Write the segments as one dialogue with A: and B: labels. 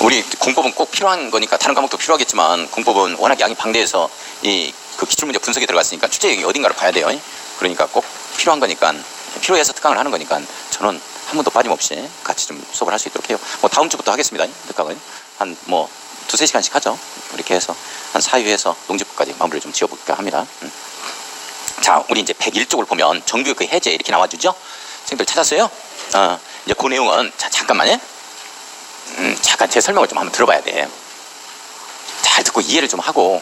A: 우리 공법은 꼭 필요한 거니까 다른 과목도 필요하겠지만 공법은 워낙 양이 방대해서 그 기출문제 분석에 들어갔으니까 출제역이 어딘가를 봐야 돼요. 그러니까 꼭 필요한 거니까 필요해서 특강을 하는 거니까 저는 한 번도 빠짐없이 같이 좀 수업을 할 수 있도록 해요. 뭐 다음 주부터 하겠습니다. 특강은 한 뭐 두세 시간씩 하죠. 이렇게 해서 한 4회에서 농지부까지 마무리를 좀 지어볼까 합니다. 자, 우리 이제 101쪽을 보면 정비의 그 해제 이렇게 나와주죠. 선생님들 찾았어요? 이제 그 내용은 자, 잠깐만요. 잠깐 제 설명을 좀 한번 들어봐야 돼. 잘 듣고 이해를 좀 하고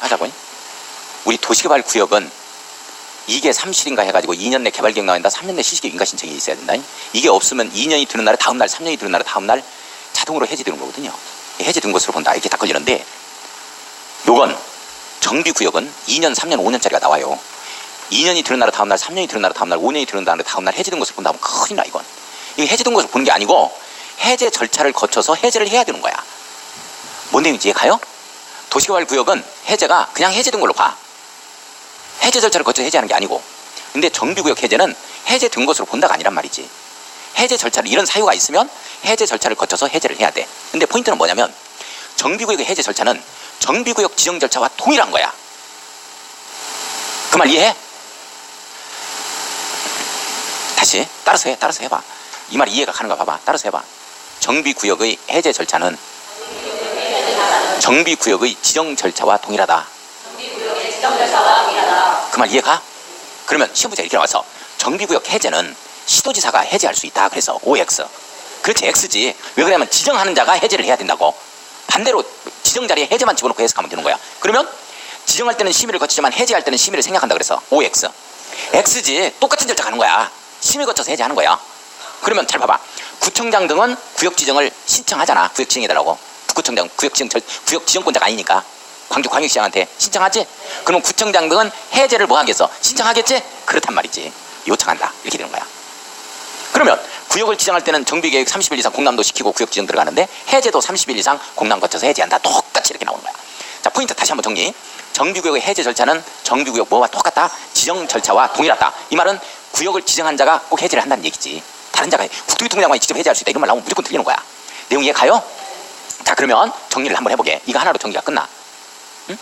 A: 하자고요. 우리 도시개발 구역은 이게 3실인가 해가지고 2년 내 개발계획 나온다. 3년 내 시시계획 인가 신청이 있어야 된다. 이게 없으면 2년이 되는 날에 다음 날, 3년이 되는 날에 다음 날 자동으로 해제되는 거거든요. 해제된 것으로 본다. 이렇게 다 걸리는데 요건 정비구역은 2년, 3년, 5년짜리가 나와요. 2년이 되는 날에 다음 날, 3년이 되는 날에 다음 날, 5년이 되는 날에 다음 날 해제된 것을 본다면 큰일 나 이건. 이게 해제된 것을 보는 게 아니고 해제 절차를 거쳐서 해제를 해야 되는 거야. 뭔 내용인지 이해가요? 도시개발구역은 해제가 그냥 해제된 걸로 봐. 해제 절차를 거쳐서 해제하는 게 아니고. 근데 정비구역 해제는 해제된 것으로 본다가 아니란 말이지. 해제 절차를 이런 사유가 있으면 해제 절차를 거쳐서 해제를 해야 돼. 근데 포인트는 뭐냐면 정비구역의 해제 절차는 정비구역 지정 절차와 동일한 거야. 그 말 이해해? 다시 따라서 해봐. 이 말 이해가 가는가 봐봐. 따라서 해봐. 정비구역의 해제 절차는 정비구역의 지정 절차와 동일하다. 그 말 이해가? 그러면 시험 문제 이렇게 나와서 정비구역 해제는 시도지사가 해제할 수 있다. 그래서 OX. 그렇지, X지. 왜 그러냐면 지정하는 자가 해제를 해야 된다고. 반대로 지정 자리에 해제만 집어넣고 해석하면 되는 거야. 그러면 지정할 때는 심의를 거치지만 해제할 때는 심의를 생략한다. 그래서 OX. X지. 똑같은 절차 가는 거야. 심의 거쳐서 해제하는 거야. 그러면 잘 봐봐. 구청장 등은 구역 지정을 신청하잖아. 구역 지정해달라고. 구청장 구역 지정권자가 아니니까. 광주광역시장한테 신청하지? 그러면 구청장 등은 해제를 뭐 하겠어? 신청하겠지? 그렇단 말이지. 요청한다. 이렇게 되는 거야. 그러면 구역을 지정할 때는 정비계획 30일 이상 공람도 시키고 구역 지정 들어가는데 해제도 30일 이상 공람 거쳐서 해제한다. 똑같이 이렇게 나오는 거야. 자, 포인트 다시 한번 정리. 정비구역의 해제 절차는 정비구역 뭐와 똑같다? 지정 절차와 동일하다. 이 말은 구역을 지정한 자가 꼭 해제를 한다는 얘기지. 다른 자가 국토교통장관이 직접 해제할 수 있다. 이런 말 나오면 무조건 틀리는 거야. 내용 이해 가요? 자, 그러면 정리를 한번 해보게. 이거 하나로 정리가 끝나. 응?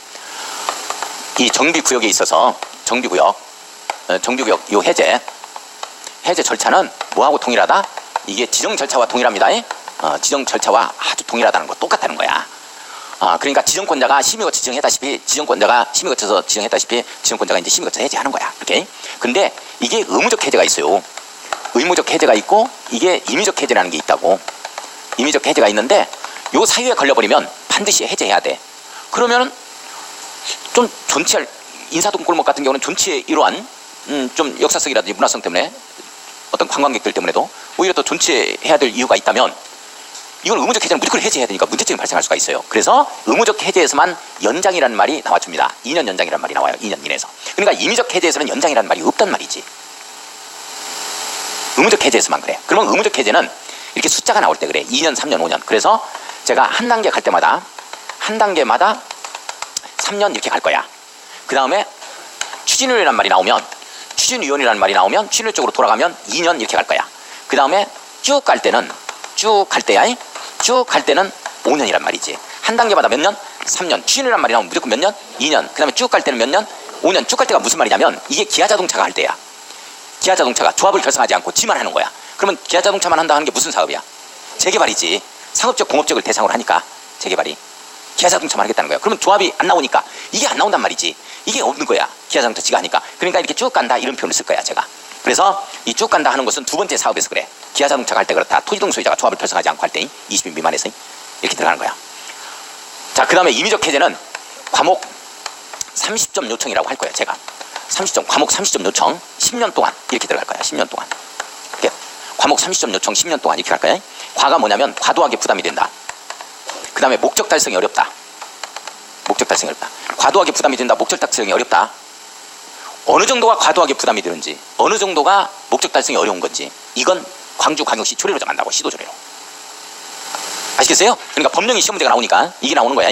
A: 이 정비구역에 있어서 정비구역 요 해제 절차는 뭐하고 동일하다? 이게 지정 절차와 동일합니다. 지정 절차와 아주 동일하다는 거 똑같다는 거야. 그러니까 지정권자가 심의 거쳐 지정했다시피 지정권자가 심의 거쳐서 지정했다시피 지정권자가 이제 심의 거쳐 해제하는 거야. 이렇게. 근데 이게 의무적 해제가 있어요. 의무적 해제가 있고 이게 임의적 해제라는 게 있다고. 임의적 해제가 있는데 요 사유에 걸려버리면 반드시 해제해야 돼. 그러면은 좀 존치할 인사동 골목 같은 경우는 존치에 이러한 좀 역사성이라든지 문화성 때문에 어떤 관광객들 때문에도 오히려 더 존치해야 될 이유가 있다면 이건 의무적 해제는 무조건 해제해야 되니까 문제점이 발생할 수가 있어요. 그래서 의무적 해제에서만 연장이라는 말이 나와줍니다. 2년 연장이라는 말이 나와요. 2년 이내에서. 그러니까 임의적 해제에서는 연장이라는 말이 없단 말이지. 의무적 해제에서만 그래. 그러면 의무적 해제는 이렇게 숫자가 나올 때 그래. 2년, 3년, 5년. 그래서 제가 한 단계 갈 때마다 한 단계마다 3년 이렇게 갈 거야. 그 다음에 추진위원이라는 말이 나오면 추진위원이라는 말이 나오면 추진위 쪽으로 돌아가면 2년 이렇게 갈 거야. 그 다음에 쭉 갈 때는 5년이란 말이지. 한 단계마다 몇 년? 3년. 추진위라는 말이 나오면 무조건 몇 년? 2년. 그 다음에 쭉 갈 때는 몇 년? 5년. 쭉 갈 때가 무슨 말이냐면 이게 기아자동차가 할 때야. 기아자동차가 조합을 결성하지 않고 지만 하는 거야. 그러면 기아자동차만 한다 하는 게 무슨 사업이야? 재개발이지. 상업적 공업적을 대상으로 하니까 재개발이. 기아자동차만 하겠다는 거야. 그러면 조합이 안 나오니까 이게 안 나온단 말이지. 이게 없는 거야. 기아자동차 지가 하니까. 그러니까 이렇게 쭉 간다 이런 표현을 쓸 거야 제가. 그래서 이 쭉 간다 하는 것은 두 번째 사업에서 그래. 기아자동차가 할 때 그렇다. 토지동 소유자가 조합을 결성하지 않고 할 때 20인 미만에서 이렇게 들어가는 거야. 자, 그 다음에 임의적 해제는 과목 30점 요청이라고 할 거예요 제가. 30점 과목 30점 요청 10년 동안 이렇게 들어갈 거야. 10년 동안. 이렇게 과목 30점 요청 10년 동안 이렇게 갈 거야. 과가 뭐냐면 과도하게 부담이 된다. 그 다음에 목적 달성이 어렵다. 목적 달성이 어렵다. 과도하게 부담이 된다. 목적 달성이 어렵다. 어느 정도가 과도하게 부담이 되는지, 어느 정도가 목적 달성이 어려운 건지, 이건 광주광역시 조례로 정한다고. 시도조례로. 아시겠어요? 그러니까 법령이 시험 문제가 나오니까 이게 나오는 거야.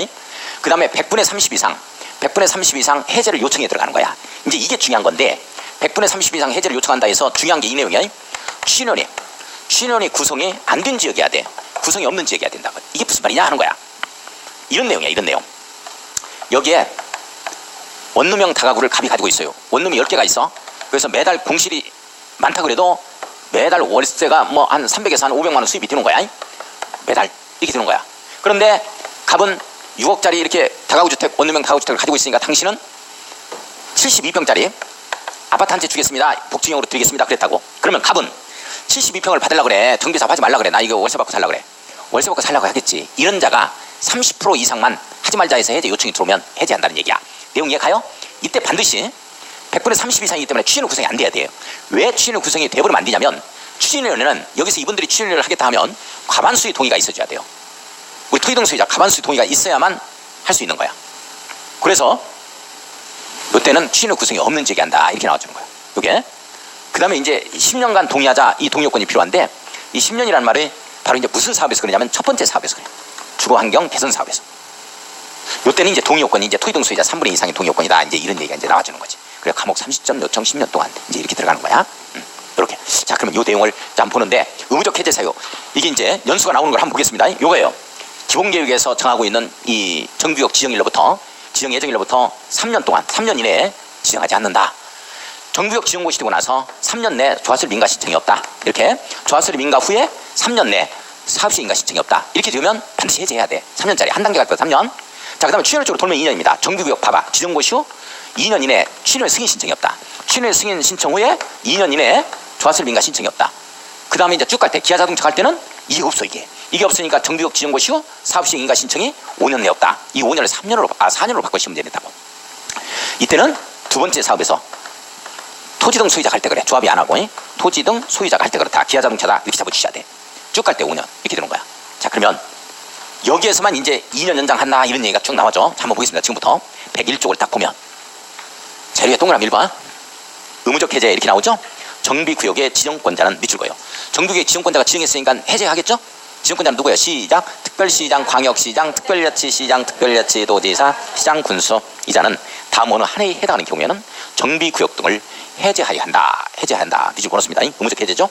A: 그 다음에 100분의 30 이상 100분의 30 이상 해제를 요청해 들어가는 거야. 이제 이게 중요한 건데 100분의 30 이상 해제를 요청한다 해서 중요한 게 이 내용이야. 취인원의 구성이 안 된 지역이어야 돼. 구성이 없는 지역이어야 된다고. 이게 무슨 말이냐 하는 거야. 이런 내용이야, 이런 내용. 여기에 원룸형 다가구를 갑이 가지고 있어요. 원룸이 10개가 있어. 그래서 매달 공실이 많다 그래도 매달 월세가 뭐 한 300에서 한 500만 원 수입이 되는 거야. 매달 이렇게 되는 거야. 그런데 갑은 6억짜리 이렇게 다가구주택, 원룸형 다가구주택을 가지고 있으니까 당신은 72평짜리 아파트 한 채 주겠습니다. 복층형으로 드리겠습니다. 그랬다고. 그러면 갑은 72평을 받으려고 그래. 정비 사업 하지 말라 그래. 나 이거 월세 받고 살라 그래. 월세 받고 살라고 하겠지. 이런 자가 30% 이상만 하지 말자 해서 해제 요청이 들어오면 해제한다는 얘기야. 내용 이해가요? 이때 반드시 100분의 30 이상이기 때문에 취인후 구성이 안 돼야 돼요. 왜 취인후 구성이 돼버리면 안 되냐면 취인위원회는 여기서 이분들이 취인위원회를 하겠다 하면 과반수의 동의가 있어줘야 돼요. 우리 토지등 소유자 과반수의 동의가 있어야만 할 수 있는 거야. 그래서 이때는 취인후 구성이 없는 지역이 한다 이렇게 나와주는 거야. 이게 그 다음에 이제 10년간 동의하자 이 동의요건이 필요한데 이 10년이라는 말이 바로 이제 무슨 사업에서 그러냐면 첫 번째 사업에서 그래. 주거환경 개선 사업에서. 이때는 이제 동의요건이 이제 토지등 소유자 3분의 2 이상의 동의요건이다. 이제 이런 얘기가 이제 나와주는 거지. 그래 감옥 30점 요청 10년 동안 이제 이렇게 들어가는 거야. 이렇게. 자 그러면 이 내용을 한번 보는데 의무적 해제 사유 이게 이제 연수가 나오는 걸 한번 보겠습니다. 이거예요. 기본계획에서 정하고 있는 이 정비구역 지정일로부터 지정 예정일로부터 3년 동안 3년 이내에 지정하지 않는다. 정비구역 지정고시 되고 나서 3년 내 조합설 민가 신청이 없다. 이렇게 조합설 민가 후에 3년 내 사업시 인가 신청이 없다. 이렇게 되면 반드시 해제해야 돼. 3년짜리 한 단계 갈거야 3년. 자 그다음에 취인을 쪽으로 돌면 2년입니다. 정비구역 봐봐. 지정고시 후 2년 이내 취인을 승인 신청이 없다. 취인을 승인 신청 후에 2년 이내에 조합설 민가 신청이 없다. 그 다음에 이제 쭉 갈 때 기아자동차 갈 때는 이게 없어 이게 없으니까 정비구역 지정고시 후 사업시 인가 신청이 5년 내에 없다. 이 5년을 4년으로 바꾸시면 된다고. 이때는 두 번째 사업에서 토지등 소유자가 할 때 그래. 조합이 안 하고 토지등 소유자가 할 때 그렇다. 기아자동차다 이렇게 잡아주셔야 돼. 쭉 갈 때 5년 이렇게 되는 거야. 자 그러면 여기에서만 이제 2년 연장한다 이런 얘기가 쭉 나와죠. 자, 한번 보겠습니다. 지금부터 101쪽을 딱 보면 자료에 동그라미 1번 의무적 해제 이렇게 나오죠. 정비구역의 지정권자는 밑줄 거예요. 정비구역의 지정권자가 지정했으니까 해제하겠죠. 지정권자는 누구예요? 시장, 특별시장, 광역시장, 특별자치시장, 특별자치도지사, 시장, 군수 이자는 다음 어느 하나에 해당하는 경우에는 정비구역 등을 해제하여야 한다. 밑줄 보냈습니다. 의무적 해제죠.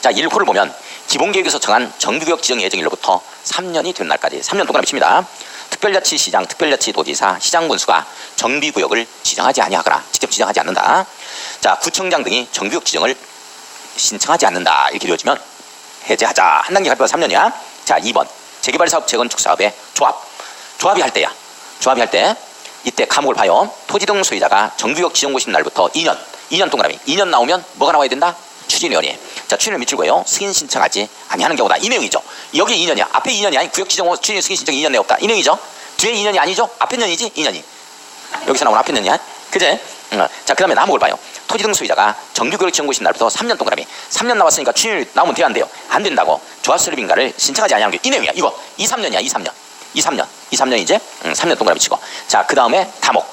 A: 자 1호를 보면 기본계획에서 정한 정비구역 지정 예정일로부터 3년이 되는 날까지 3년 동안 합칩니다. 특별자치시장, 특별자치도지사, 시장군수가 정비구역을 지정하지 아니하거나 직접 지정하지 않는다. 자 구청장 등이 정비구역 지정을 신청하지 않는다. 이렇게 되어지면 해제하자. 한 단계 갈피가 3년이야. 자 2번 재개발사업 재건축사업의 조합이 할 때야. 조합이 할 때 이때 과목을 봐요. 토지등 소유자가 정비구역 지정고시 날부터 2년 동그라미 2년 나오면 뭐가 나와야 된다? 추진위원회. 자 추진을 밑줄 거예요. 승인 신청하지 아니하는 경우다. 이 내용이죠. 여기 2년이야. 앞에 2년이 아니 구역 지정 추진 승인 신청 2년 내에 없다. 이 내용이죠. 뒤에 2년이 아니죠. 앞에 년이지 2년이. 여기서 나오는 앞에 년이야. 그제? 자 그 다음에 남목을 봐요. 토지등 소유자가 정비구역 지정고시 날부터 3년 동그라미 3년 나왔으니까 추진이 나오면 돼야 안 돼요? 안 된다고. 조합설립인가를 신청하지 아니하는 게 이 내용이야. 이거 2, 3년이야. 2, 3년 이제 3년 동그라미 치고. 자 그 다음에 다목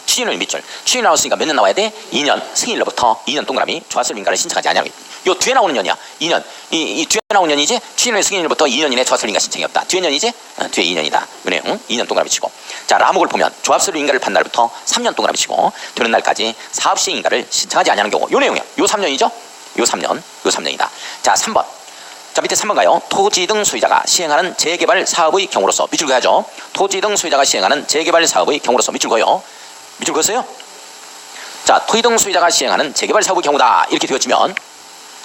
A: 추진을 밑줄. 추진이 나왔으니까 몇 년 나와야 돼? 2년 승인일로부터 2년 동그라미 조합설립인가를 신청하지 아니하는 게. 요 뒤에 나오는 년이야. 2년. 이 뒤에 나오는 년이지 추진의 승인일부터 2년 이내 조합설립인가 신청이 없다. 뒤에 년이지? 뒤에 2년이다. 요 내용 2년 동그라미 치고. 자 라목을 보면 조합설립인가를 판 날부터 3년 동그라미 치고 되는 날까지 사업시행인가를 신청하지 아니하는 경우 요 내용이야. 요 3년이죠? 요 3년이다. 자 3번. 자 밑에 3번 가요. 토지 등 소유자가 시행하는 재개발 사업의 경우로서 밑줄 그어야죠. 토지 등 소유자가 시행하는 재개발 사업의 경우로서 밑줄 그어요. 밑줄 그었어요? 자 토지 등 소유자가 시행하는 재개발 사업의 경우다. 이렇게 되어지면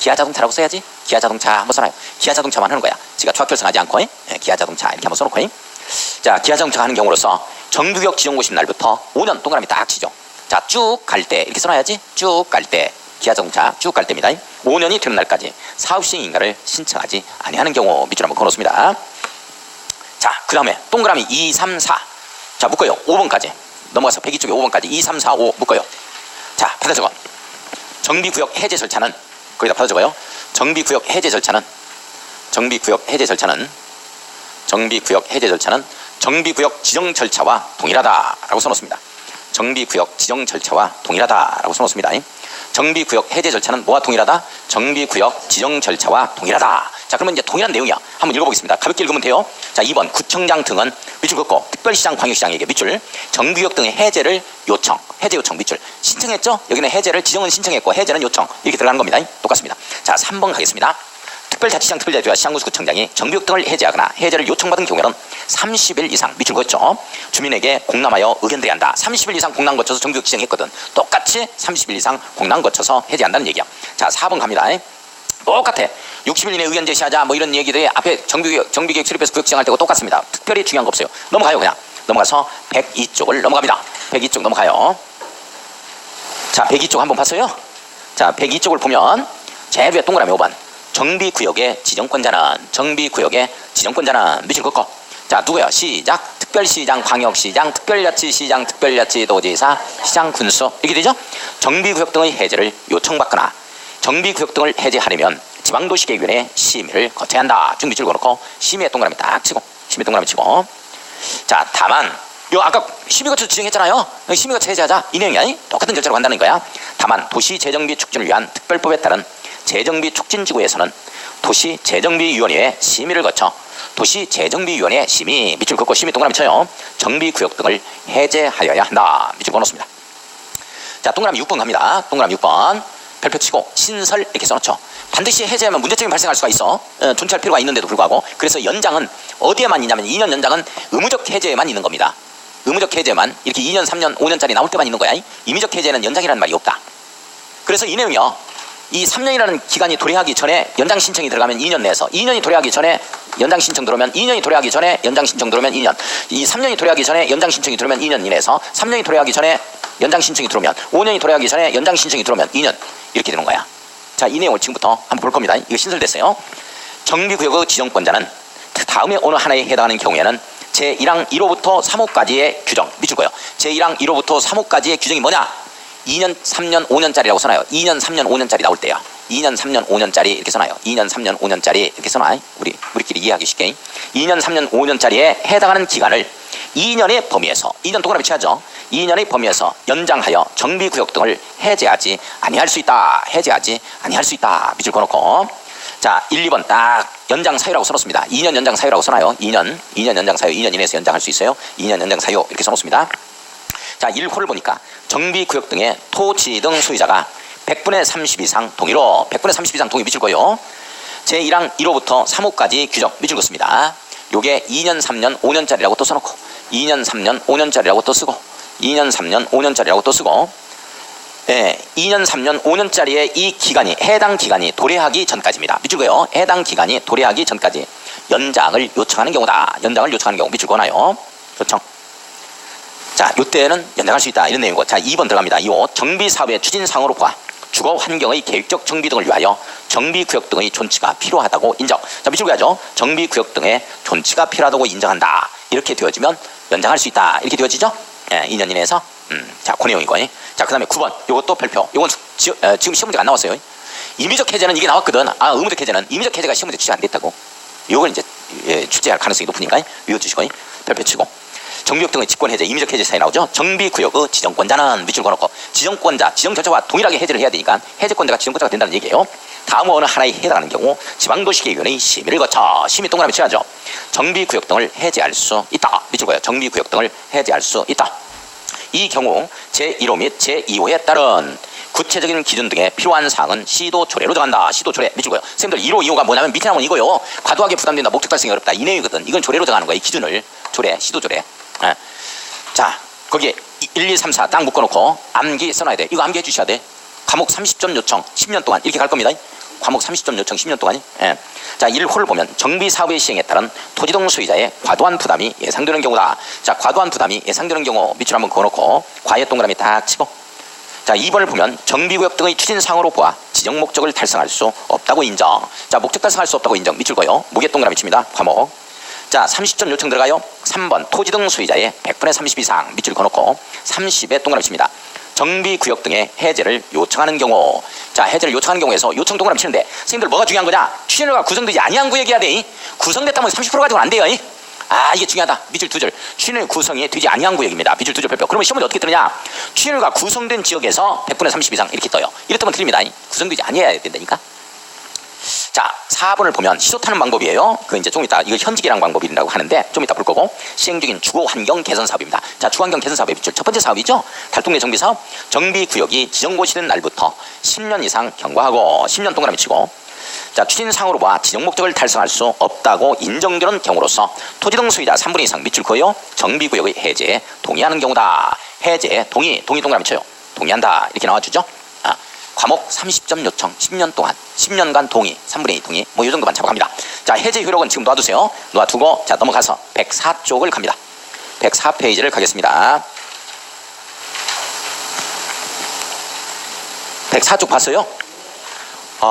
A: 기아자동차라고 써야지. 기아자동차 한번 써놔요. 기아자동차만 하는 거야. 지가 조합 결성하지 않고 기아자동차 이렇게 한번 써놓고. 자 기아자동차가 하는 경우로서 정비구역 지정고시 날부터 5년 동그라미 딱 치죠. 자 쭉 갈 때 이렇게 써놔야지. 쭉 갈 때 기아자동차 쭉 갈 때입니다. 5년이 되는 날까지 사업시행인가를 신청하지 아니하는 경우 밑줄 한번 걸어놓습니다. 자 그 다음에 동그라미 2, 3, 4. 자 묶어요. 5번까지 넘어가서 102쪽에 5번까지 2, 3, 4, 5 묶어요. 자 받아 적어. 정비구역 해제 절차는 거기다 받아 적어요. 정비구역 해제 절차는 정비구역 지정 절차와 동일하다라고 써놓습니다. 정비구역 지정 절차와 동일하다라고 써놓습니다. 정비구역 해제 절차는 뭐와 동일하다? 정비구역 지정 절차와 동일하다. 자 그러면 이제 동일한 내용이야. 한번 읽어보겠습니다. 가볍게 읽으면 돼요. 자 2번 구청장 등은 밑줄 긋고 특별시장 광역시장에게 밑줄 정비구역 등의 해제 요청 밑줄 신청했죠? 여기는 해제를 지정은 신청했고 해제는 요청 이렇게 들어가는 겁니다. 똑같습니다. 자 3번 가겠습니다. 특별자치시장 특별자치와 시장군수구청장이 정비구역 등을 해제하거나 해제를 요청받은 경우에는 30일 이상 밑줄 그었죠. 주민에게 공람하여 의견드려야 한다. 30일 이상 공람 거쳐서 정비구역 지정했거든. 똑같이 30일 이상 공람 거쳐서 해제한다는 얘기야. 자, 4번 갑니다. 똑같아. 60일 이내 의견 제시하자 뭐 이런 얘기들이 앞에 정비계획 수립해서 구역 지정할 때고 똑같습니다. 특별히 중요한 거 없어요. 넘어가요. 그냥 넘어가서 102쪽을 넘어갑니다. 102쪽 넘어가요. 자, 102쪽 한번 봤어요? 자, 102쪽을 보면 제일 위에 동그라미 5번 정비구역의 지정권자는 밑줄 긋고 자, 누구야? 시작. 특별시장, 광역시장, 특별자치시장, 특별자치도지사, 시장군수 이렇게 되죠? 정비구역 등의 해제를 요청받거나 정비구역 등을 해제하려면 지방도시계획위원회 심의를 거쳐야 한다. 쭉 밑줄 그어놓고 심의의 동그라미 딱 치고 심의 동그라미 치고 자, 다만 요 아까 심의 거쳐 지정했잖아요. 심의 거쳐 해제하자 이 내용이 아니 똑같은 절차로 간다는 거야. 다만 도시재정비 촉진을 위한 특별법에 따른 재정비 촉진지구에서는 도시재정비위원회의 심의를 거쳐 도시재정비위원회 심의 밑줄 긋고 심의 동그라미 쳐요. 정비구역 등을 해제하여야 한다. 밑줄 그어놓습니다. 자, 동그라미 6번 갑니다. 동그라미 6번 별표 치고 신설 이렇게 써놓죠. 반드시 해제하면 문제점이 발생할 수가 있어. 존치할 필요가 있는데도 불구하고. 그래서 연장은 어디에만 있냐면 2년 연장은 의무적 해제에만 있는 겁니다. 의무적 해제만 이렇게 2년, 3년, 5년짜리 나올 때만 있는 거야. 임의적 해제는 연장이라는 말이 없다. 그래서 이 내용이요. 이 3년이라는 기간이 도래하기 전에 연장 신청이 들어가면 2년 내에서 2년이 도래하기 전에 연장 신청 들어오면 2년이 도래하기 전에 연장 신청 들어오면 2년 이 3년이 도래하기 전에 연장 신청이 들어오면 2년 이내에서 3년이 도래하기 전에 연장 신청이 들어오면 5년이 도래하기 전에 연장 신청이 들어오면 2년 이렇게 되는 거야. 자, 이 내용을 지금부터 한번 볼 겁니다. 이거 신설됐어요. 정비구역의 지정권자는 다음에 어느 하나에 해당하는 경우에는 제1항 1호부터 3호까지의 규정 밑줄 거예요. 제1항 1호부터 3호까지의 규정이 뭐냐? 2년, 3년, 5년짜리라고 써놔요. 2년, 3년, 5년짜리 나올 때요. 2년, 3년, 5년짜리 이렇게 써놔요. 2년, 3년, 5년짜리 이렇게 써놔요. 우리끼리 이해하기 쉽게. 2년, 3년, 5년짜리에 해당하는 기간을 2년의 범위에서 2년 동그라미 쳐야죠. 2년의 범위에서 연장하여 정비구역 등을 해제하지 아니할 수 있다. 해제하지 아니할 수 있다. 밑줄 그어놓고 자, 1, 2번 딱 연장 사유라고 써놓습니다. 2년 연장 사유라고 써놔요. 2년 연장 사유 2년 이내에서 연장할 수 있어요. 2년 연장 사유 이렇게 써놓습니다. 자, 1호를 보니까 정비구역 등의 토지 등 소유자가 100분의 30 이상 동의로 100분의 30 이상 동의 밑줄 거요. 제1항 1호부터 3호까지 규정 밑줄 긋습니다. 요게 2년, 3년, 5년짜리라고 또 써놓고 2년, 3년, 5년짜리라고 또 쓰고 2년, 3년, 5년짜리라고 또 쓰고 2년, 3년, 5년짜리의 이 기간이 해당 기간이 도래하기 전까지입니다. 밑줄 그어요. 해당 기간이 도래하기 전까지 연장을 요청하는 경우다. 연장을 요청하는 경우 밑줄 그어놔요. 그렇죠? 자, 요때는 연장할 수 있다. 이런 내용이고. 자, 2번 들어갑니다. 2호 정비사업의 추진상으로 보아 주거 환경의 계획적 정비 등을 위하여 정비구역 등의 존치가 필요하다고 인정. 자, 밑줄 그어야죠. 정비구역 등의 존치가 필요하다고 인정한다. 이렇게 되어지면 연장할 수 있다. 이렇게 되어지죠? 2년 이내에서. 자, 그 내용이고. 자, 그 다음에 9번. 요것도 별표. 요건 지금 시험 문제가 안 나왔어요. 임의적 해제는 이게 나왔거든. 아, 의무적 해제는 임의적 해제가 시험 문제 출제 안 됐다고. 요걸 이제 출제할 가능성이 높으니까 외워주시고 별표 치고. 정비구역 등의 직권해제, 임의적 해제 사이 나오죠. 정비구역의 지정권자는 밑줄 그어놓고 지정권자, 지정 절차와 동일하게 해제를 해야 되니까 해제권자가 지정권자가 된다는 얘기예요. 다음 어느 하나에 해당하는 경우 지방도시계획위원회의 심의를 거쳐 심의 동그라미 쳐야죠. 정비구역 등을 해제할 수 있다. 밑줄 그어요. 정비구역 등을 해제할 수 있다. 이 경우 제1호 및 제2호에 따른 구체적인 기준 등에 필요한 사항은 시도 조례로 정한다. 시도 조례 밑줄 그어요. 선생님들 1호, 2호가 뭐냐면 밑에 나오는 이거요. 과도하게 부담된다. 목적 달성이 어렵다. 이 내용이거든. 이건 조례로 정하는 거예요. 이 기준을 조례, 시도 조례. 자, 거기에 1, 2, 3, 4 딱 묶어놓고 암기 써놔야 돼. 이거 암기해 주셔야 돼. 과목 30점 요청 10년 동안 이렇게 갈 겁니다. 과목 30점 요청 10년 동안이. 자, 1호를 보면 정비사업의 시행에 따른 토지등 소유자의 과도한 부담이 예상되는 경우다. 자, 과도한 부담이 예상되는 경우 밑줄 한번 그어놓고 과의 동그라미 딱 치고 자, 2번을 보면 정비구역 등의 추진사항으로 보아 지정 목적을 달성할 수 없다고 인정. 자, 목적 달성할 수 없다고 인정 밑줄 그어요. 무게 동그라미 칩니다. 과목. 자, 30점 요청 들어가요. 3번 토지 등 소유자의 100분의 30 이상 밑줄 그어놓고 30에 동그라미 칩니다. 정비구역 등의 해제를 요청하는 경우. 자, 해제를 요청하는 경우에서 요청 동그라미 치는데 선생님들 뭐가 중요한 거냐? 취준료가 구성되지 아니한 구역이야 돼. 구성됐다면 30% 가지고는 안 돼요. 아, 이게 중요하다. 밑줄 두 줄. 취준료 구성이 되지 아니한 구역입니다. 밑줄 두 줄 별표. 그러면 시험을 어떻게 뜨느냐? 취준료가 구성된 지역에서 100분의 30 이상 이렇게 떠요. 이랬다면 틀립니다. 구성되지 아니해야 된다니까. 자, 4번을 보면 시도 타는 방법이에요. 그 이제 좀 이따 이걸 현직이라는 방법이라고 하는데 좀 이따 볼 거고 시행 중인 주거 환경 개선 사업입니다. 자, 주거 환경 개선 사업의 밑줄 첫 번째 사업이죠. 달동네 정비 사업. 정비 구역이 지정고시된 날부터 10년 이상 경과하고 10년 동그라미 치고 자, 추진상으로 봐 지정 목적을 달성할 수 없다고 인정되는 경우로서 토지 등 소유자 3분의 2 이상 밑줄 그어요. 정비구역의 해제에 동의하는 경우다. 해제 동의 동그라미 쳐요. 동의한다 이렇게 나와주죠. 과목 30점 요청 10년 동안 10년간 동의 3분의 2 동의 뭐 이 정도만 잡아갑니다. 자, 해제 효력은 지금 놔두세요. 놔두고 자 넘어가서 104쪽을 갑니다. 104페이지를 가겠습니다. 104쪽 봤어요?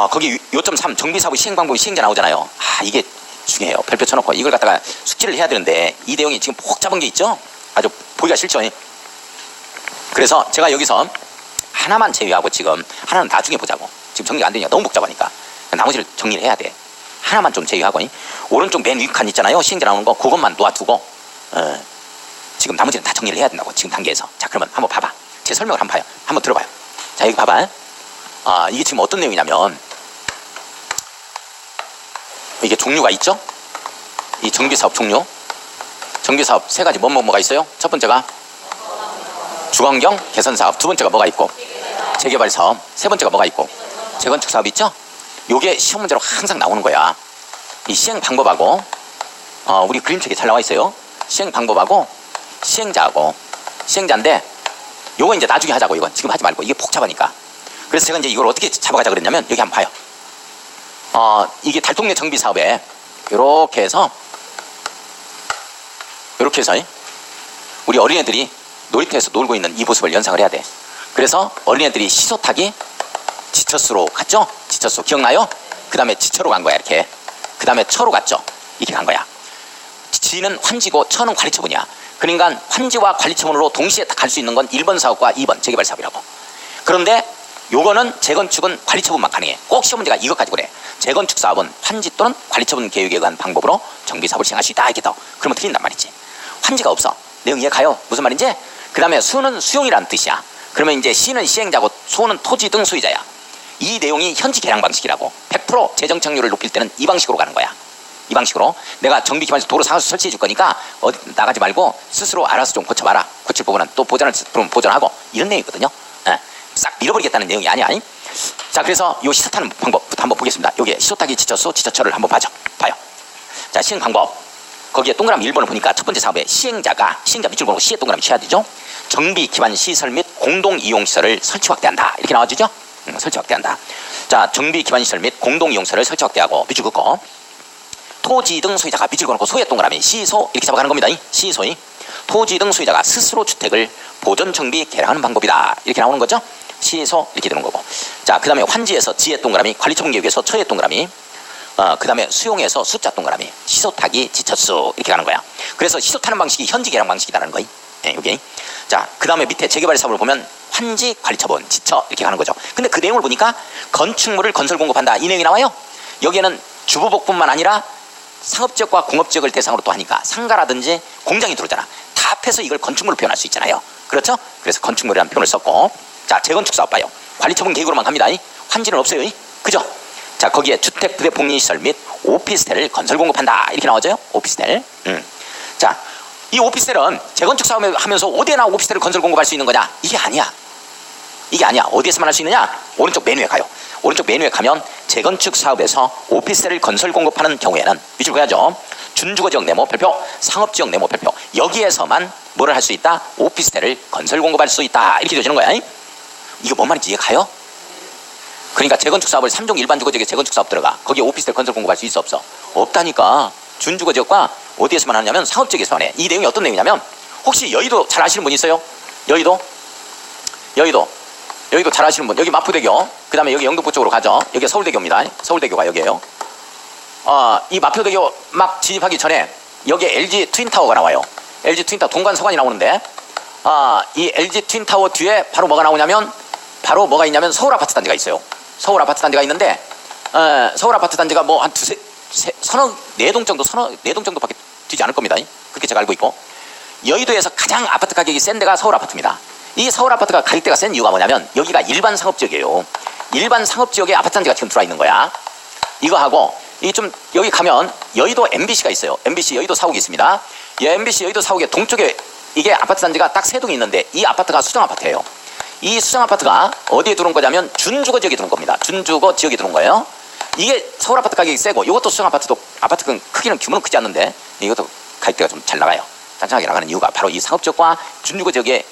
A: 거기 요점 3 정비사업의 시행방법이 시행자 나오잖아요. 이게 중요해요. 별표 쳐놓고 이걸 갖다가 숙지를 해야 되는데 이 내용이 지금 복잡한 게 있죠. 아주 보기가 싫죠. 그래서 제가 여기서 하나만 제외하고 지금 하나는 나중에 보자고. 지금 정리가 안 되니까 너무 복잡하니까 나머지를 정리를 해야 돼. 하나만 좀 제외하고 오른쪽 맨 위 칸 있잖아요. 시행자 나오는 거 그것만 놓아두고 지금 나머지는 다 정리를 해야 된다고 지금 단계에서. 자, 그러면 한번 봐봐. 제 설명을 한번 봐요. 한번 들어봐요. 자, 여기 봐봐. 이게 지금 어떤 내용이냐면 이게 종류가 있죠. 이 정비사업 종류. 정비사업 세 가지 뭐가 있어요? 첫 번째가 주거환경 개선사업, 두 번째가 뭐가 있고 재개발사업, 세 번째가 뭐가 있고 재건축사업 있죠. 요게 시험 문제로 항상 나오는 거야. 이 시행 방법하고 우리 그림책에 잘 나와 있어요. 시행 방법하고 시행자하고 시행자인데 요거 이제 나중에 하자고. 이건 지금 하지 말고 이게 복잡하니까. 그래서 제가 이제 이걸 어떻게 잡아가자 그랬냐면 여기 한번 봐요. 이게 달동네 정비사업에 이렇게 해서 우리 어린애들이 놀이터에서 놀고 있는 이 모습을 연상을 해야 돼. 그래서 어린애들이 시소 타기 지처수로 갔죠? 지처수 기억나요? 그 다음에 지처로 간 거야 이렇게. 그 다음에 처로 갔죠? 이렇게 간 거야. 지는 환지고 처는 관리처분이야. 그러니까 환지와 관리처분으로 동시에 갈 수 있는 건 1번 사업과 2번 재개발 사업이라고. 그런데 요거는 재건축은 관리처분만 가능해. 꼭 시험 문제가 이것까지 그래. 재건축 사업은 환지 또는 관리처분 계획에 의한 방법으로 정비사업을 시행할 수 있다 이렇게. 그러면 틀린단 말이지. 환지가 없어. 내용 이해 가요? 무슨 말인지? 그 다음에 수는 수용이라는 뜻이야. 그러면 이제 시는 시행자고 소는 토지 등 소유자야. 이 내용이 현지 계량 방식이라고. 100% 재정착률을 높일 때는 이 방식으로 가는 거야. 이 방식으로 내가 정비 기반에서 도로 상하수 설치해 줄 거니까 어디 나가지 말고 스스로 알아서 좀 고쳐봐라. 고칠 부분은 또 보전을 부르면 보전하고 이런 내용이거든요. 싹 밀어버리겠다는 내용이 아니야. 자, 그래서 요 시소 타는 방법부터 한번 보겠습니다. 요게 시소 타기 지처수 지처처를 한번 봐요. 자, 시행 방법. 거기에 동그라미 1번을 보니까 첫 번째 사업에 시행자 밑줄 보고 시에 동그라미 쳐야 되죠. 정비 기반 시설 및 공동 이용 시설을 설치 확대한다 이렇게 나와주죠. 설치 확대한다. 자, 정비 기반 시설 및 공동 이용 시설을 설치 확대하고 밑줄 긋고 토지 등 소유자가 밑줄 그어놓고 소의 동그라미 시소 이렇게 잡아가는 겁니다. 시소이 토지 등 소유자가 스스로 주택을 보존 정비 개량하는 방법이다 이렇게 나오는 거죠. 시소 이렇게 되는 거고. 자, 그 다음에 환지에서 지의 동그라미, 관리처분 계획에서 처의 동그라미, 그 다음에 수용에서 숫자 동그라미, 시소 타기 지처수 이렇게 가는 거야. 그래서 시소 타는 방식이 현지 계량 방식이라는 거야. 여기. 자, 그 다음에 밑에 재개발 사업을 보면 환지, 관리처분, 지처 이렇게 가는 거죠. 근데 그 내용을 보니까 건축물을 건설 공급한다 이 내용이 나와요. 여기에는 주부복뿐만 아니라 상업지역과 공업지역을 대상으로 또 하니까 상가라든지 공장이 들어오잖아. 다 합해서 이걸 건축물로 표현할 수 있잖아요. 그렇죠? 그래서 건축물이라는 표현을 썼고. 자, 재건축 사업 봐요. 관리처분 계획으로만 갑니다. 환지는 없어요. 그죠? 자, 거기에 주택 부대 복리시설 및 오피스텔을 건설 공급한다 이렇게 나오죠. 오피스텔. 자, 이 오피스텔은 재건축 사업을 하면서 어디에나 오피스텔을 건설 공급할 수 있는 거냐? 이게 아니야. 어디에서만 할 수 있느냐? 오른쪽 메뉴에 가요. 오른쪽 메뉴에 가면 재건축 사업에서 오피스텔을 건설 공급하는 경우에는 밑줄 그어야죠. 준주거지역 네모 별표, 상업지역 네모 별표. 여기에서만 뭐를 할 수 있다? 오피스텔을 건설 공급할 수 있다 이렇게 되어지는 거야. 이거 뭔 말인지 이해 가요? 그러니까 재건축 사업을 3종 일반 주거지역에 재건축 사업 들어가. 거기에 오피스텔 건설 공급할 수 있어 없어? 없다니까. 준주거지역과 어디에서만 하냐면 상업지역에서만 해. 이 내용이 어떤 내용이냐면 혹시 여의도 잘 아시는 분 있어요? 여의도 잘 아시는 분. 여기 마포대교. 그 다음에 여기 영등포 쪽으로 가죠. 여기 서울대교입니다. 서울대교가 여기에요. 이 마포대교 막 진입하기 전에 여기에 LG 트윈타워가 나와요. LG 트윈타워 동관서관이 나오는데 이 LG 트윈타워 뒤에 바로 뭐가 나오냐면 서울 아파트 단지가 있어요. 서울 아파트 단지가 있는데 서울 아파트 단지가 뭐 한 네 동 정도밖에 되지 않을 겁니다. 그렇게 제가 알고 있고 여의도에서 가장 아파트 가격이 센 데가 서울 아파트입니다. 이 서울 아파트가 가격대가 센 이유가 뭐냐면 여기가 일반 상업지역이에요. 일반 상업지역에 아파트 단지가 지금 들어와 있는 거야. 이거 하고 여기 가면 여의도 MBC가 있어요. MBC 여의도 사옥이 있습니다. MBC 여의도 사옥의 동쪽에 이게 아파트 단지가 딱 세 동이 있는데 이 아파트가 수정 아파트예요. 이 수정 아파트가 어디에 들어온 거냐면 준주거 지역에 들어온 겁니다. 준주거 지역에 들어온 거예요. 이게 서울 아파트 가격이 세고 이것도 수성 아파트도 아파트 크기는 규모는 크지 않는데 이것도 가격대가 좀 잘 나가요. 짱짱하게 나가는 이유가 바로 이 상업지역과 준주거 지역에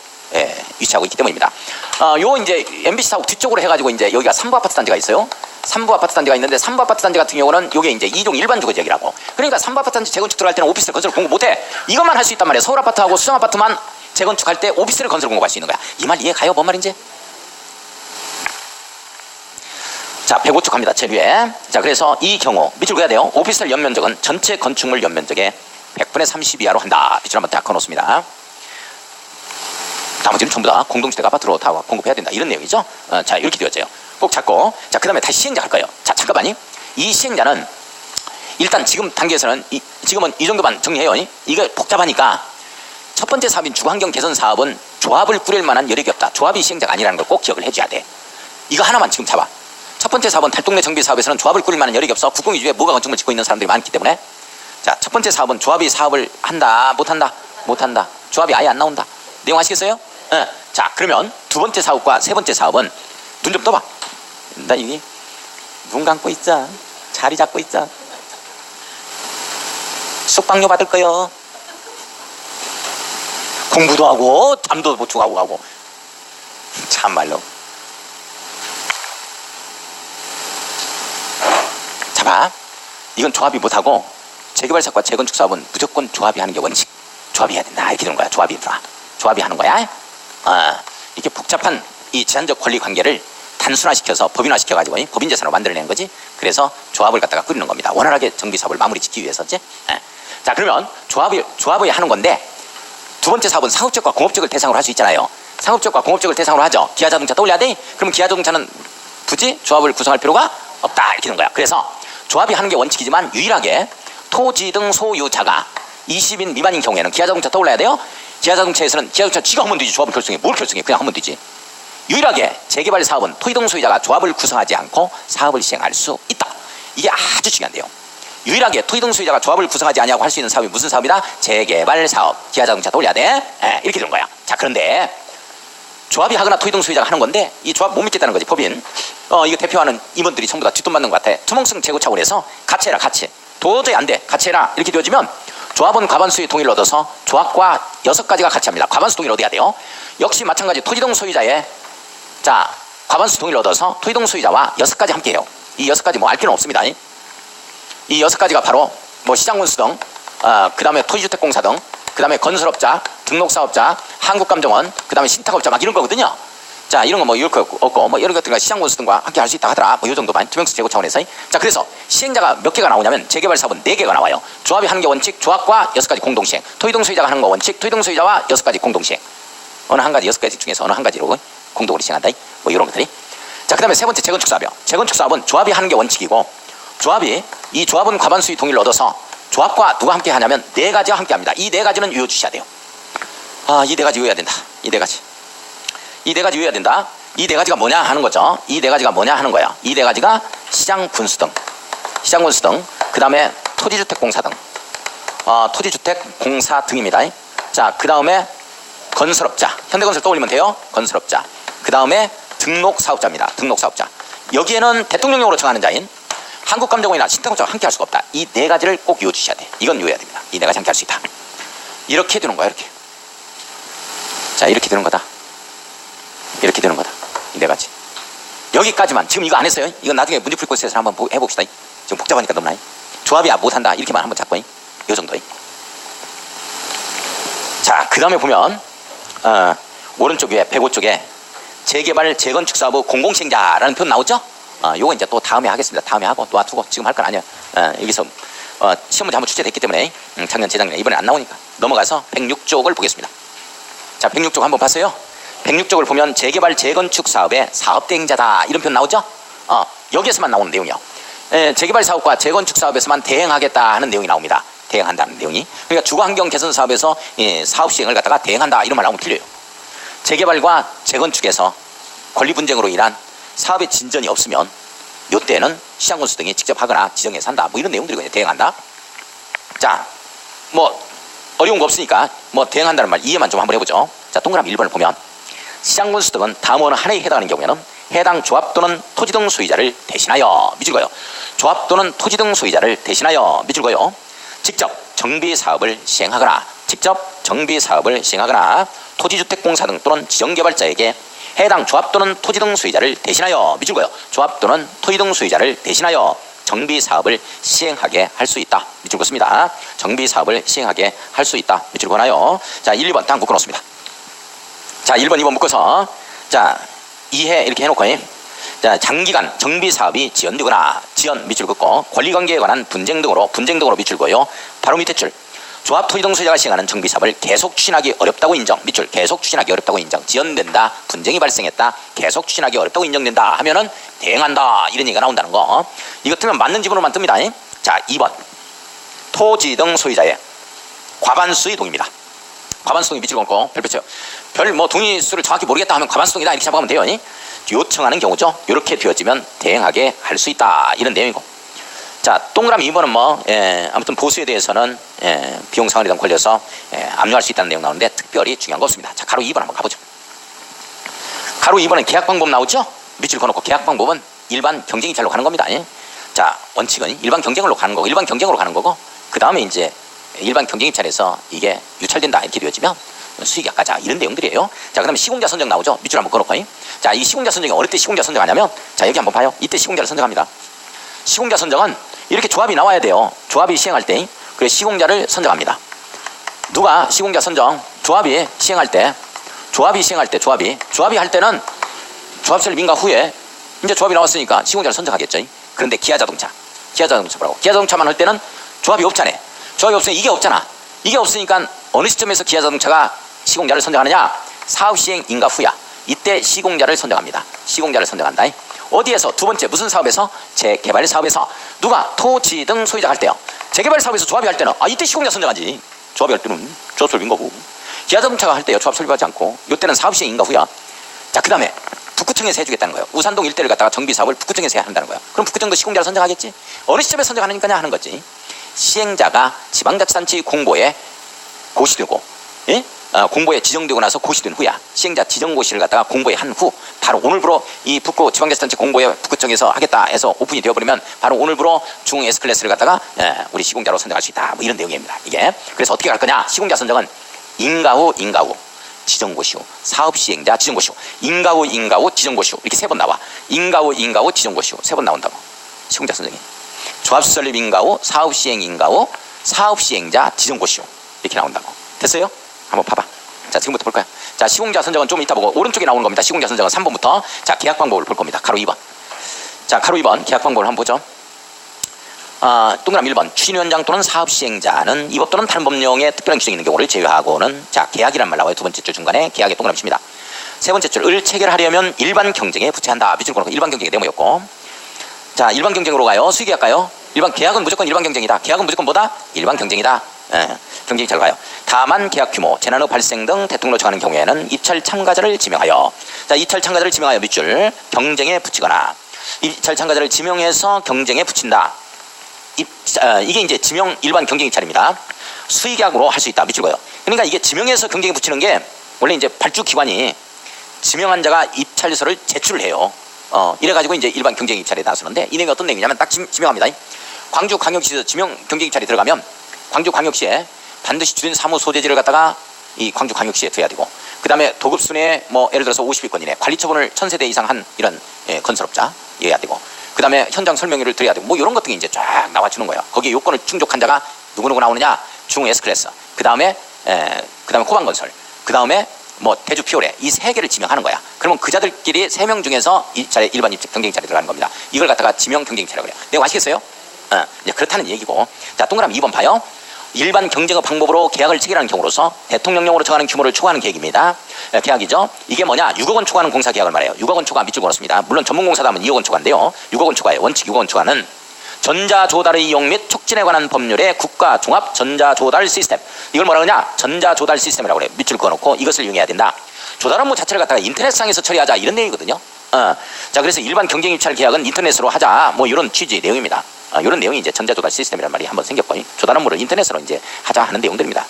A: 위치하고 있기 때문입니다. 요 이제 MBC 사옥 뒤쪽으로 해가지고 이제 여기가 3부 아파트 단지가 있어요. 3부 아파트 단지가 있는데 3부 아파트 단지 같은 경우는 요게 이제 2종 일반 주거 지역이라고. 그러니까 3부 아파트 단지 재건축 들어갈 때는 오피스를 건설 공급 못해. 이것만 할 수 있단 말이에요. 서울 아파트하고 수성 아파트만 재건축할 때 오피스를 건설 공급할 수 있는 거야. 이 말 이해가요? 뭔 말인지? 자, 105쪽 갑니다. 제류에. 자, 그래서 이 경우 밑줄 그어야 돼요. 오피스텔 연면적은 전체 건축물 연면적의 100분의 30 이하로 한다. 밑줄 한번 딱 그어놓습니다. 나머지는 전부 다 공동주택 아파트로 다 공급해야 된다. 이런 내용이죠. 자, 이렇게 되어져요. 꼭 잡고. 자, 그 다음에 다시 시행자 할 거예요. 자, 잠깐만요. 이 시행자는 일단 지금 단계에서는 지금은 이 정도만 정리해요. 이게 복잡하니까 첫 번째 사업인 주거환경 개선 사업은 조합을 꾸릴 만한 여력이 없다. 조합이 시행자가 아니라는 걸 꼭 기억을 해줘야 돼. 이거 하나만 지금 잡아. 첫 번째 사업은 달동네 정비 사업에서는 조합을 꾸릴 만한 여력이 없어. 국공 위주의 무가 건축물 짓고 있는 사람들이 많기 때문에. 자, 첫 번째 사업은 조합이 사업을 한다, 못한다, 못한다. 조합이 아예 안 나온다. 내용 아시겠어요? 자, 그러면 두 번째 사업과 세 번째 사업은 눈 좀 떠봐. 나 이게 눈 감고 있자. 자리 잡고 있자. 숙박료 받을 거요. 공부도 하고 잠도 못 주고 하고 참말로. 자, 이건 조합이 못하고 재개발사업과 재건축 사업은 무조건 조합이 하는 게 원칙. 조합이 해야 된다. 이렇게 되는 거야. 조합이 들어와. 조합이 하는 거야. 이렇게 복잡한 이 제한적 권리 관계를 단순화시켜서 법인화시켜가지고 법인 재산으로 만들어내는 거지. 그래서 조합을 갖다가 꾸리는 겁니다. 원활하게 정비 사업을 마무리 짓기 위해서지. 자, 그러면 조합이 하는 건데 두 번째 사업은 상업지역과 공업지역을 대상으로 할 수 있잖아요. 상업지역과 공업지역을 대상으로 하죠. 기아자동차 떠올려야 돼? 그럼 기아자동차는 굳이 조합을 구성할 필요가 없다. 이렇게 되는 거야. 그래서 조합이 하는 게 원칙이지만 유일하게 토지 등 소유자가 20인 미만인 경우에는 기아자동차 떠올라야 돼요. 기아자동차에서는 기아자동차 지가 하면 되지. 조합을 결성해. 뭘 결성해? 그냥 하면 되지. 유일하게 재개발 사업은 토지 등 소유자가 조합을 구성하지 않고 사업을 시행할 수 있다. 이게 아주 중요한데요. 유일하게 토지 등 소유자가 조합을 구성하지 않냐고 할 수 있는 사업이 무슨 사업이다? 재개발 사업. 기아자동차 떠올려야 돼. 이렇게 되는 거야. 자, 그런데 조합이 하거나 토지 등 소유자가 하는 건데 이 조합 못 믿겠다는 거지. 법인. 이거 대표하는 임원들이 전부 다 뒷돈 맞는 것 같아. 투명성 제고 차원에서 같이 해라. 같이. 도저히 안 돼. 같이 해라. 이렇게 되어지면 조합은 과반수의 동의를 얻어서 조합과 6가지가 같이 합니다. 과반수 동의를 얻어야 돼요. 역시 마찬가지 토지 등 소유자의 자, 과반수 동의를 얻어서 토지 등 소유자와 6가지 함께 해요. 이 6가지 뭐 알 필요는 없습니다. 이 6가지가 바로 뭐 시장군수 등, 그 다음에 토지주택공사 등, 그 다음에 건설업자, 등록사업자, 한국감정원, 그 다음에 신탁업자 막 이런 거거든요. 자, 이런 거 뭐 이럴 거 없고 뭐 이런 것들과 시장군수 등과 함께 할 수 있다 하더라. 뭐 이 정도만 투명성 제고 차원에서. 자, 그래서 시행자가 몇 개가 나오냐면 재개발 사업은 4개가 나와요. 조합이 하는 게 원칙, 조합과 6가지 공동시행. 토지 등 소유자가 하는 거 원칙, 토지 등 소유자와 6가지 공동시행. 어느 한 가지 6가지 중에서 어느 한 가지로 공동으로 시행한다. 뭐 이런 것들이. 자, 그 다음에 세 번째 재건축 사업이요. 재건축 사업은 조합이 하는 게 원칙이고 이 조합은 과반수의 동의를 얻어서 조합과 누가 함께 하냐면 4가지와 함께 합니다. 이 4가지는 유효 주셔야 돼요. 이 4가지 유효해야 된다. 이 4가지 유효해야 된다. 이 4가지가 뭐냐 하는 거죠. 이 4가지가 뭐냐 하는 거야. 이 4가지가 시장군수 등, 그 다음에 토지주택공사 등, 토지주택공사 등입니다. 자, 그 다음에 건설업자, 현대건설 떠올리면 돼요. 건설업자. 그 다음에 등록사업자입니다. 등록사업자. 여기에는 대통령령으로 정하는 자인 한국감정원이나 신탁업자가 함께 할 수가 없다. 이 4가지를 꼭 유효 주셔야 돼. 이건 유효해야 됩니다. 이 4가지 함께 할 수 있다. 이렇게 되는 거야. 이렇게. 자, 이렇게 되는 거다. 이렇게 되는 거다. 이 4가지. 여기까지만. 지금 이거 안 했어요. 이건 나중에 문제풀이코스에서 한번 해봅시다. 지금 복잡하니까 너무나. 조합이 못한다. 이렇게만 한번 잡고. 이 정도. 자, 그 다음에 보면 오른쪽 위에 105쪽에 재개발 재건축 사업의 공공시행자라는 표현 나오죠? 요거 이제 또 다음에 하겠습니다. 다음에 하고 놔두고 지금 할 건 아니에요. 여기서 시험 문제 한번 출제됐기 때문에 작년 재작년에 이번에 안 나오니까 넘어가서 106쪽을 보겠습니다. 자, 106쪽 한번 봤어요. 106쪽을 보면 재개발 재건축 사업의 사업대행자다 이런 표현 나오죠? 여기에서만 나오는 내용이요. 재개발 사업과 재건축 사업에서만 대행하겠다 하는 내용이 나옵니다. 대행한다는 내용이. 그러니까 주거환경 개선 사업에서 사업 시행을 갖다가 대행한다 이런 말 나오면 틀려요. 재개발과 재건축에서 권리 분쟁으로 인한 사업의 진전이 없으면 이때는 시장군수 등이 직접 하거나 지정해서 한다. 뭐 이런 내용들이 대행한다. 자, 뭐 어려운 거 없으니까 뭐 대행한다는 말 이해만 좀 한번 해보죠. 자, 동그라미 1번을 보면 시장군수 등은 다음 어느 하나에 해당하는 경우에는 해당 조합 또는 토지 등 소유자를 대신하여 밑줄 그어요. 조합 또는 토지 등 소유자를 대신하여 밑줄 그어요. 직접 정비 사업을 시행하거나 토지주택공사 등 또는 지정개발자에게 해당 조합 또는 토지 등 소유자를 대신하여 밑줄 그어요. 조합 또는 토지 등 소유자를 대신하여 정비 사업을 시행하게 할 수 있다. 밑줄 그었습니다. 정비 사업을 시행하게 할 수 있다. 밑줄 그어놔요. 자, 1, 2번 딱 묶어 놓습니다. 자, 1번, 2번 묶어서 자, 이해 이렇게 해놓고 자, 장기간 정비 사업이 지연되거나 지연 밑줄 긋고 권리관계에 관한 분쟁 등으로 밑줄 그어요. 바로 밑에 줄. 조합 토지 등 소유자가 시행하는 정비 사업을 계속 추진하기 어렵다고 인정. 밑줄 계속 추진하기 어렵다고 인정. 지연된다. 분쟁이 발생했다. 계속 추진하기 어렵다고 인정된다 하면은 대행한다. 이런 얘기가 나온다는 거. 이거 뜨면 맞는 지문으로만 뜹니다. 자, 2번. 토지 등 소유자의 과반수의 동의입니다. 과반수동의 밑줄 긋고 별표 쳐요. 동의 수를 정확히 모르겠다 하면 과반수동이다 이렇게 잡아가면 돼요. 요청하는 경우죠. 이렇게 되어지면 대행하게 할 수 있다. 이런 내용이고. 자, 동그라미 2번은 아무튼 보수에 대해서는 비용 상환에 대한 걸려서 압류할 수 있다는 내용 나오는데 특별히 중요한 거 없습니다. 자, 가로 2번 한번 가보죠. 가로 2번은 계약 방법 나오죠? 밑줄 그어놓고 계약 방법은 일반 경쟁입찰로 가는 겁니다. 자, 원칙은 일반 경쟁으로 가는 거고 그 다음에 이제 일반 경쟁입찰에서 이게 유찰된다 이렇게 되어지면 수익 약가자 이런 내용들이에요. 자, 그 다음에 시공자 선정 나오죠? 밑줄 한번 그어놓고 자, 이 시공자 선정이 어느 때 시공자 선정하냐면 자, 여기 한번 봐요. 이때 시공자를 선정합니다. 시공자 선정은 이렇게 조합이 나와야 돼요. 조합이 시행할 때 그래 시공자를 선정합니다. 누가 시공자 선정 조합이 시행할 때 조합이 할 때는 조합설 민가 후에 이제 조합이 나왔으니까 시공자를 선정하겠죠. 그런데 기아자동차 뭐라고? 기아자동차만 할 때는 조합이 없잖아. 조합이 없으니 이게 없잖아. 이게 없으니까 어느 시점에서 기아자동차가 시공자를 선정하느냐? 사업 시행 인가 후야. 이때 시공자를 선정합니다. 시공자를 선정한다. 어디에서? 두 번째 무슨 사업에서? 재개발 사업에서. 누가? 토지 등 소유자가 할 때요. 재개발 사업에서 조합이 할 때는 이때 시공자 선정하지. 조합이 할 때는 조합 설비인 거고. 기아자동차가 할 때요 조합 설비하지 않고 이때는 사업 시행 인가 후야. 자, 그 다음에 북구청에서 해주겠다는 거예요. 우산동 일대를 갖다가 정비 사업을 북구청에서 해야 한다는 거예요. 그럼 북구청도 시공자를 선정하겠지. 어느 시점에 선정하느냐 하는 거지. 시행자가 지방자치단체 공보에 고시되고 공보에 지정되고 나서 고시된 후야. 시행자 지정고시를 갖다가 공보에 한 후 바로 오늘부로 이 북구 지방자치단체 공보에 북구청에서 하겠다 해서 오픈이 되어버리면 바로 오늘부로 중 S클래스를 갖다가 우리 시공자로 선정할 수 있다. 뭐 이런 내용입니다. 이게 그래서 어떻게 갈 거냐? 시공자 선정은 인가 후 지정고시 후 사업 시행자 지정고시 후 인가 후 지정고시 후 이렇게 3번 나와. 인가 후 지정고시 후 3번 나온다고. 시공자 선정이 조합 설립 인가 후 사업 시행 인가 후 사업 시행자 지정고시 후 이렇게 나온다고. 됐어요? 한번 봐봐. 자, 지금부터 볼 거야. 자, 시공자 선정은 좀 이따 보고 오른쪽에 나오는 겁니다. 시공자 선정은 3번부터. 자, 계약 방법을 볼 겁니다. 가로 2번. 자, 가로 2번 계약 방법을 한번 보죠. 동그라미 1번 추진위원장 또는 사업 시행자는 이 법 또는 다른 법령에 특별한 규정이 있는 경우를 제외하고는 자, 계약이란 말 나와요. 두 번째 줄 중간에 계약의 동그라미 칩니다. 세 번째 줄을 체결하려면 일반 경쟁에 부채한다. 밑줄 그어놓고 일반 경쟁의 네모였고. 자, 일반 경쟁으로 가요. 수의계약 가요. 일반 계약은 무조건 일반 경쟁이다. 계약은 무조건 뭐다? 일반 경쟁이다. 경쟁이 잘 가요. 다만 계약 규모, 재난 후 발생 등 대통령으로 정하는 경우에는 입찰 참가자를 지명하여 자, 입찰 참가자를 지명하여 밑줄 경쟁에 붙이거나 입찰 참가자를 지명해서 경쟁에 붙인다. 이게 이제 지명 일반 경쟁 입찰입니다. 수의계약으로 할 수 있다. 밑줄 그어요. 그러니까 이게 지명해서 경쟁에 붙이는 게 원래 이제 발주기관이 지명한 자가 입찰서를 제출을 해요. 이래가지고 이제 일반 경쟁 입찰에 나서는데 이 내용이 어떤 내용이냐면 딱 지명합니다. 광주광역시에서 지명 경쟁 입찰이 들어가면 광주광역시에 반드시 주된 사무 소재지를 갖다가 이 광주광역시에 둬야 되고 그 다음에 도급순위에 뭐 예를 들어서 50위권 이내 관리처분을 1000세대 이상 한 이런 건설업자 해야 되고 그 다음에 현장 설명회를 드려야 되고 뭐 이런 것들이 이제 쫙 나와주는 거예요. 거기에 요건을 충족한 자가 누구누구 나오느냐? 중 S클래스 그 다음에 코방건설 그 다음에 뭐 대주 피오레 이 3개를 지명하는 거야. 그러면 그 자들끼리 3명 중에서 이 자리 일반 경쟁 자리에 들어가는 겁니다. 이걸 갖다가 지명 경쟁 자리라고 그래요. 내가 아시겠어요? 이제 그렇다는 얘기고. 자, 동그라미 2번 봐요. 일반 경쟁의 방법으로 계약을 체결하는 경우로서 대통령령으로 정하는 규모를 초과하는 계획입니다. 계약이죠. 이게 뭐냐? 6억 원 초과하는 공사 계약을 말해요. 6억 원 초과 밑줄 그었습니다. 물론 전문공사다 하면 2억 원 초과인데요. 6억 원 초과예요. 원칙 6억 원 초과는 전자조달의 이용 및 촉진에 관한 법률의 국가 종합 전자조달 시스템. 이걸 뭐라 그러냐? 전자조달 시스템이라고 그래요. 밑줄 그어놓고 이것을 이용해야 된다. 조달 업무 자체를 갖다가 인터넷상에서 처리하자 이런 내용이거든요. 자, 그래서 일반 경쟁 입찰 계약은 인터넷으로 하자 뭐 이런 취지 내용입니다. 이런 내용이 이제 전자조달 시스템이란 말이 한번 생겼고 조달 업무를 인터넷으로 이제 하자 하는 내용들입니다.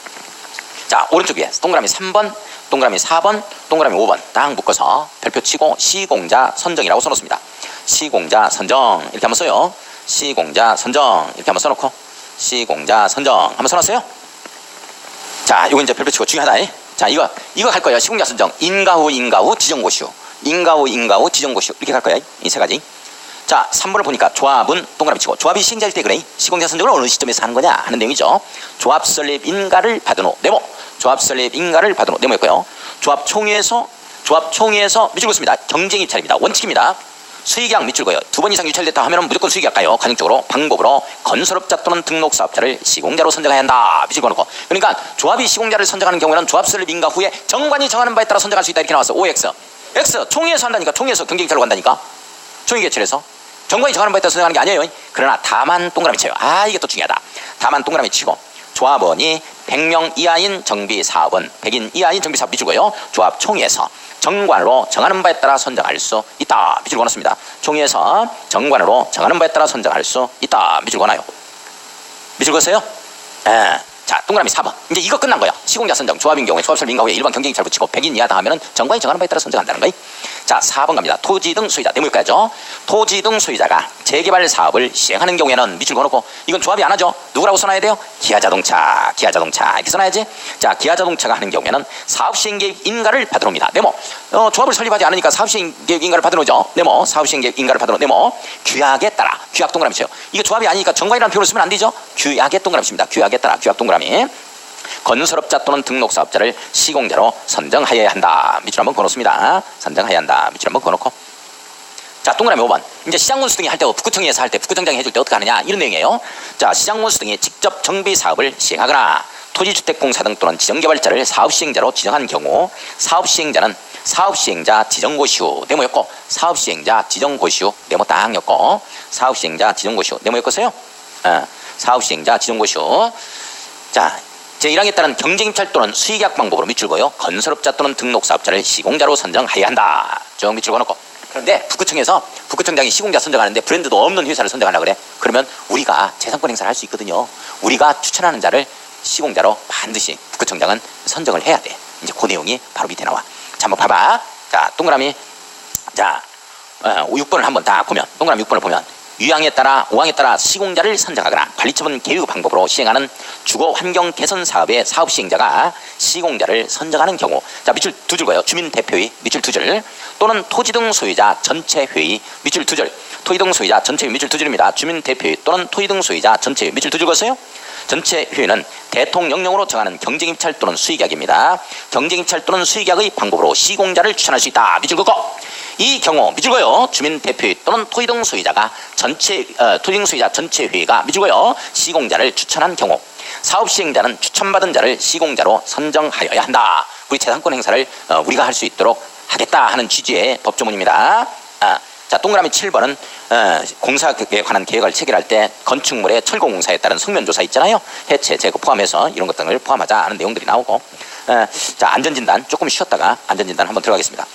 A: 자, 오른쪽 위에 동그라미 3번, 동그라미 4번, 동그라미 5번 딱 묶어서 별표 치고 시공자 선정이라고 써놓습니다. 시공자 선정 이렇게 한번 써요. 시공자 선정 이렇게 한번 써놓고 시공자 선정 한번 써놨어요. 자, 이거 이제 별표 치고 중요하다. 자, 이거 갈 거예요. 시공자 선정 인가후 지정고시후 인가후 지정고시후 이렇게 갈 거야. 이 세 가지. 자, 3번을 보니까 조합은 동그라미 치고 조합이 시행자일 때 그래. 시공자 선정을 어느 시점에서 하는 거냐 하는 내용이죠. 조합 설립 인가를 받은 후 네모. 조합 설립 인가를 받은 후 네모였고요. 조합 총회에서 밑줄 긋습니다. 경쟁 입찰입니다. 원칙입니다. 수의계약 밑줄 그어요. 2번 이상 유찰됐다 하면 무조건 수의계약 가요. 가정적으로 방법으로 건설업자 또는 등록사업자를 시공자로 선정해야 한다. 밑줄 그어놓고. 그러니까 조합이 시공자를 선정하는 경우에는 조합 설립 인가 후에 정관이 정하는 바에 따라 선정할 수 있다 이렇게 나왔어. OX. X 총회에서 한다니까. 총회에서 경쟁 입찰로 간다니까. 총회개최에서 정관이 정하는 바에 따라 선정하는 게 아니에요. 그러나 다만 동그라미 쳐요. 아, 이게 또 중요하다. 다만 동그라미 치고 조합원이 100명 이하인 정비 사업은 100인 이하인 정비 사업 밑줄 그어요. 조합 총회에서 정관으로 정하는 바에 따라 선정할 수 있다. 밑줄 그어놨습니다. 총회에서 정관으로 정하는 바에 따라 선정할 수 있다. 밑줄 그어놔요. 밑줄 그었어요? 예. 자, 동그라미 4번. 이제 이거 끝난 거야. 시공자 선정, 조합인 경우에 조합설립 인가 후에 일반 경쟁입찰 붙이고 100인 이하다 하면은 정관이 정하는 바에 따라 선정한다는 거예요. 자, 4번 갑니다. 토지 등 소유자. 네모일까죠? 토지 등 소유자가 재개발 사업을 시행하는 경우에는 밑줄 그어놓고 이건 조합이 안 하죠? 누구라고 써놔야 돼요? 기아자동차 이렇게 써놔야지. 자, 기아자동차가 하는 경우에는 사업시행계획 인가를 받은 후입니다. 네모. 조합을 설립하지 않으니까 사업시행계획 인가를 받은 후죠. 네모. 사업시행계획 인가를 받은 후 네모. 규약에 따라 규약 동그라미 쳐요. 이거 조합이 아니니까 정관이라는 표현을 쓰면 안 되죠? 규약에 동그라미 칩니다. 규약에 따라 규약 동그라미. 건설업자 또는 등록사업자를 시공자로 선정하여야 한다. 밑줄 한번 그어놓습니다. 선정하여야 한다. 밑줄 한번 그어놓고. 자, 동그라미 5번. 이제 시장군수 등이 할 때 북구청에서 할 때 북구청장이 해줄 때 어떻게 하느냐 이런 내용이에요. 자, 시장군수 등이 직접 정비 사업을 시행하거나 토지주택공사 등 또는 지정개발자를 사업시행자로 지정한 경우 사업시행자는 사업시행자 지정고시 후 네모였고 사업시행자 지정고시 후 네모 딱였고 사업시행자 지정고시 후 네모였겠어요? 사업시행자 지정고시 후. 자, 제1항에 따른 경쟁입찰 또는 수의계약 방법으로 밑줄 그어요. 건설업자 또는 등록사업자를 시공자로 선정하여야 한다. 쭉 밑줄 그어놓고. 그런데 북구청장이 시공자 선정하는데 브랜드도 없는 회사를 선정하려고 그래. 그러면 우리가 재산권 행사를 할 수 있거든요. 우리가 추천하는 자를 시공자로 반드시 북구청장은 선정을 해야 돼. 이제 그 내용이 바로 밑에 나와. 자, 한번 봐봐. 자, 동그라미. 자, 6번을 한번 다 보면, 동그라미 6번을 보면, 유항에 따라 5항에 따라 시공자를 선정하거나 관리처분 계획 방법으로 시행하는 주거 환경 개선 사업의 사업 시행자가 시공자를 선정하는 경우. 자, 밑줄 두 줄 거예요. 주민 대표의 밑줄 두 줄. 또는 토지 등 소유자 전체 회의 밑줄 두 줄. 토지 등 소유자 전체 회의 밑줄 두 줄입니다. 주민 대표의 또는 토지 등 소유자 전체 회의 밑줄 두 줄 거어요. 전체 회의는 대통령령으로 정하는 경쟁입찰 또는 수의계약입니다. 경쟁입찰 또는 수의계약의 방법으로 시공자를 추천할 수 있다. 밑줄 긋고. 이 경우 밑줄 그어요. 주민 대표의 또는 토지 등 소유자가 토지 등 소유자 전체 회의가 밑줄 그어요. 시공자를 추천한 경우 사업 시행자는 추천받은 자를 시공자로 선정하여야 한다. 우리 재산권 행사를 우리가 할 수 있도록 하겠다 하는 취지의 법조문입니다. 자, 동그라미 7번은 공사에 관한 계획을 체결할 때 건축물의 철거공사에 따른 성면조사 있잖아요. 해체, 제거 포함해서 이런 것 등을 포함하자 하는 내용들이 나오고. 자, 안전진단 조금 쉬었다가 안전진단 한번 들어가겠습니다.